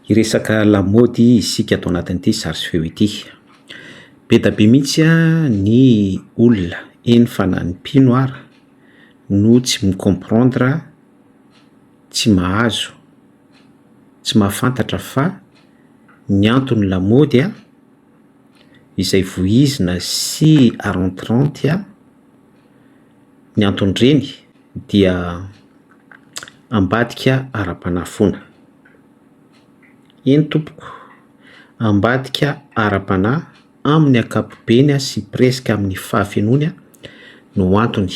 Iresaka lamaody isika ato anatin'ity sary sy feo ity. Be da be mihitsy ny olona eny fa na ny mpino ara no tsy micomprendre, tsy mahazo, tsy mahafantatra fa ny antony lamaody izay voizina sy arantranty ny antony-dreny dia ambadika ara-panafona. Eny tompoko, ambadika ara-panahy amin'ny ankapobeny sy presque amin'ny fahafenoany no antony.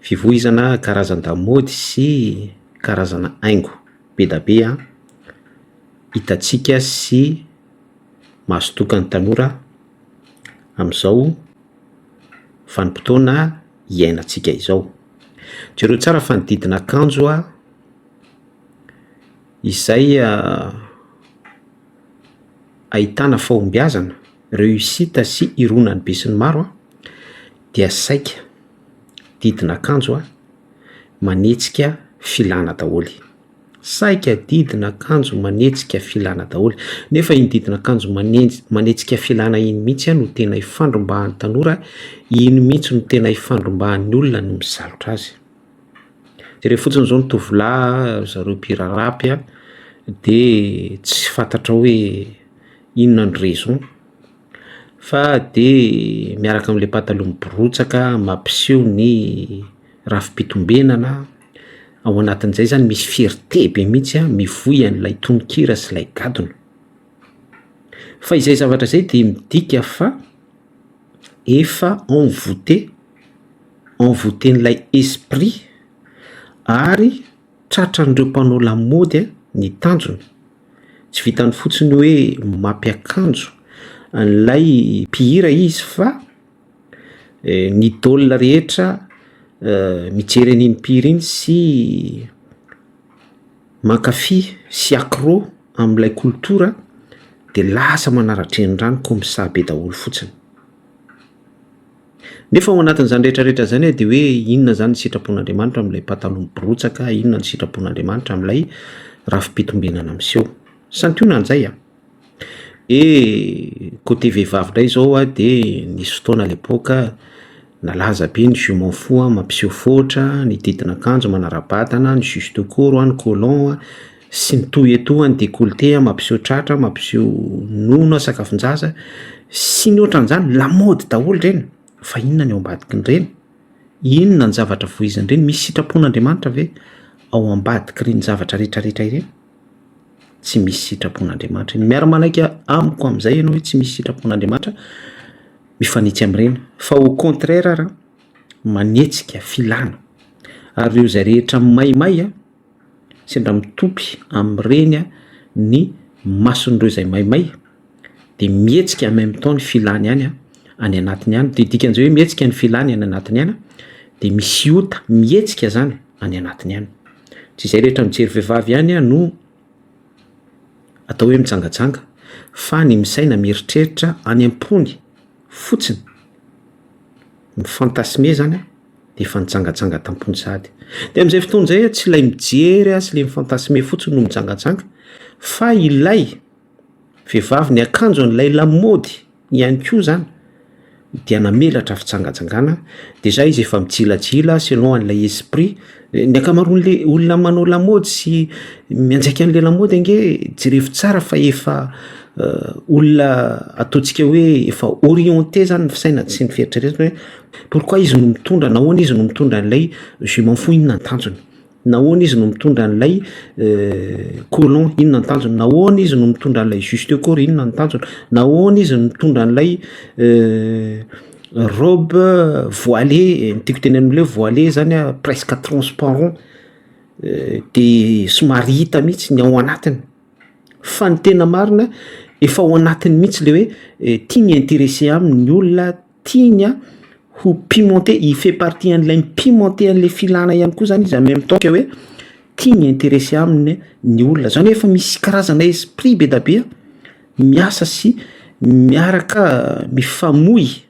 Fivoizana karazan-damaody sy karazana haingo be da be hitantsika sy mahasotoka ny tanora amin'izao vanim-potoana iainantsika izao. Jereo tsara fa ny didina akanjo izay ahitana fahombiazana, réussite sy ironan'ny be sy ny maro dia saika didina akanjo manetsika filana daholy. Saika didina akanjo manetsika filana daholy. Nefa iny didina akanjo manetsika filana iny mihitsy no tena ifandrombahan'ny tanora, iny mihitsy no tena ifandrombahan'ny olona no misalotra azy. Jereo fotsiny zao ny tovolahy zareo mpirarapy de tsy fantatra hoe inona ny raison fa de miaraka amin'le pataloha miborotsaka mampiseho ny rafi-pitombenana. Ao anatin'izay zany misy fierté be mihitsy mivoy an'ilay tononkira sy ilay gadona. Fa izay zavatra izay dia midika fa efa envoûté n'ilay esprit ary tratran'ireo mpanao lamaody ny tanjony. Tsy vitany fotsiny hoe mampiakanjo an'ilay mpihira izy fa ny daolina rehetra mijery an'iny mpihira iny sy mankafy sy accro amin'ilay koltora de lasa manara-dreniny rano ko misabe daholo fotsiny. Nefa ao anatin'izany rehetrarehetra zany de hoe inona zany ny sitrapon'Andriamanitra amin'ilay pataloha miborotsaka, inona ny sitrapon'Andriamanitra amin'ilay rafi-pitombenana miseho. Santionana an'izay côté vehivavy indray zao de nisy fotoana à l'époque nalaza be ny je m'en fous mampiseho foatra, ny didina akanjo manara-batana, ny juste court, ny colon sy ny toy eto ny décolleté mampiseho tratra, mampiseho nono, sakafon-jaza sy ny ohatran'izany lamaody daholo reny. Fa inona ny ao ambadiky ny reny? Inona ny zavatra voiziny reny? Misy sitrapon'Andriamanitra ve ao ambadiky reny zavatra rehetrarehetra ireny? Tsy misy sitrapon'Andriamanitra. Miara-manaiky amiko amin'izay ianao hoe tsy misy sitrapon'Andriamanitra, mifanitsy amin'ireny. Fa au contraire manetsika filana. Ary ireo izay rehetra maimay sendra mitopy amin'ireny ny mason'ireo izay maimay de mietsika en même temps ny filany ihany any anatiny ihany. De dikan'izay hoe mietsika ny filany any anatiny ihany de misy ota mietsika zany any anatiny ihany. Tsy izay rehetra mijery vehivavy ihany no atao hoe mitsangatsanga, fa ny misaina mieritreritra any am-pony fotsiny mifantasme zany de efa nitsangatsanga tampony sady. De amin'izay fotoana izay tsy ilay mijery sy ilay mifantasme fotsiny no mitsangatsanga, fa ilay vehivavy ny akanjo an'ilay lamaody ihany koa zany dia namelatra fitsangatsangana. De zay izy efa mijilajila selon an'ilay esprit. Ny akamaroan'le olona manao lamaody sy mianjaika an'le lamaody ange jerevo tsara fa efa olona ataontsika hoe efa orienté zany ny fisaina sy ny fieritreretana hoe pourquoi izy no mitondra, nahoana izy no mitondra an'ilay je m'en fous, inona ny tanjony? Nahoana izy no mitondra an'ilay colon, inona ny tanjony? Nahoana izy no mitondra an'ilay juste court, inona ny tanjony? Nahoana izy no mitondra an'ilay robe voilée, ny tiako teny amin'ilay voilée zany presque transparent de somary hita mihitsy ny ao anatiny. Fa ny tena marina efa ao anatiny mihitsy le hoe tiany intéressé aminy ny olona, tiany ho pimenté, il fait partie an'ilay pimenté an'ilay filana ihany koa zany izy en même temps que hoe tiany intéressé aminy ny olona. Zany hoe efa misy karazana esprit be da be miasa sy miaraka mifamoy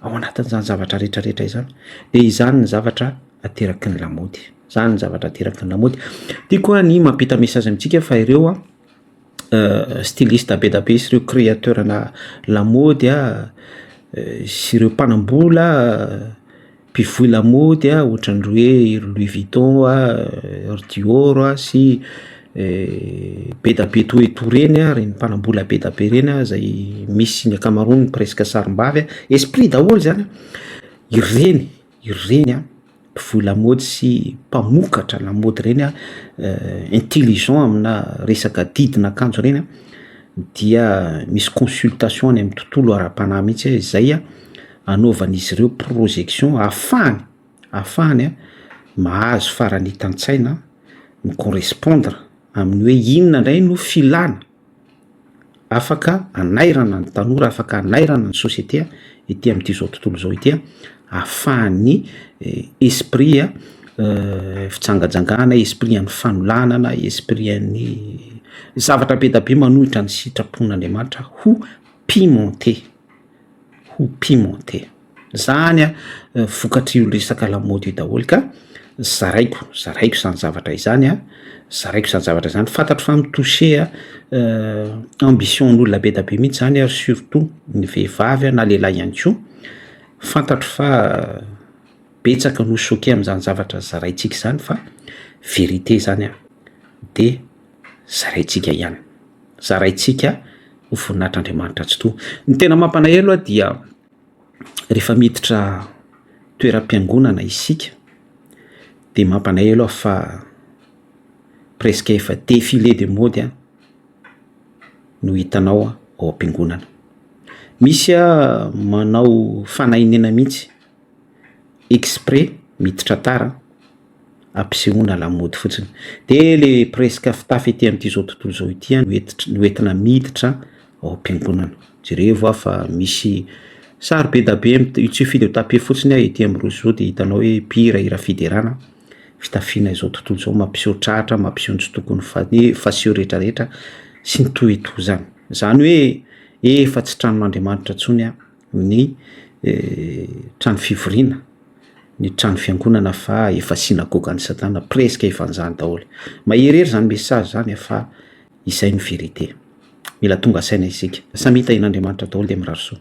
ao anatin'izany zavatra rehetrarehetra izany. De izany ny zavatra ateraky ny lamaody. Zany ny zavatra ateraky ny lamaody. Ty koa ny mampita message amintsika fa ireo styliste be da be sy ireo créateur na lamody sy ireo mpanambola mpivohy lamody ohatran'ry hoe Louis Vuitton ry Dior sy be da be to reny reny mpanambola be da be reny zay misy ny akamarony presque sarim-bavy esprit daholo zany ireny mpivohy lamody sy mpamokatra lamody reny intelligent amina resaka didina akanjo reny dia misy consultation any amin'ny tontolo ara-panahy mihitsy zay anaovan'izy ireo projection ahafahany mahazo farany hitan-tsaina mi correspondre amin'ny hoe inona indray no filana afaka anairana ny tanora, afaka anairana ny société ety amin'ity zao tontolo zao ity ahafahany esprit fitsangajangana, esprit any fanolanana, esprit any zavatra be da be manohitra ny sitrapon'Andriamanitra ho pimenté zany vokatry resaka lamaody daholo ka zaraiko zany zavatra izany fantatro fa mitouché ambition-n'olona be da be mihitsy zany surtout ny vehivavy na lehilahy ihany koa fantatro fa betsaka no choqué amin'izany zavatra zaraitsika zany fa vérité zany de zaraitsika ho voninahitr'Andriamanitra tsy to. Ny tena mampalahelo dia rehefa miditra toeram-piangonana isika de mampalahelo fa presque efa défilé de mode no hitanao ao am-piangonana. Misy manao fanahinena mihitsy exprès miditra tara ampisehoana lamody fotsiny de le presque fitafy ety amin'ity zao tontolo zao ity no entina miditra ao am-piangonana. Jereo fa misy sary be da be tsy fidy tape fotsiny ety amin'ny roso de hitanao hoe pira ira fiderana fitafiana izao tontolo zao mampiseho tratra, mampiseho tsy tokony faseho rehetrarehetra sy ny toeto zany hoe efa tsy tranon'Andriamanitra tsony ny trano fivoriana, ny trano fiangonana fa efa sinagogan'ny Satana, presque efa an'izany daholo. Maherihery zany message zany fa izay ny vérité. Mila tonga saina isika. Samita in'Andriamanitra daholo de mirary soa.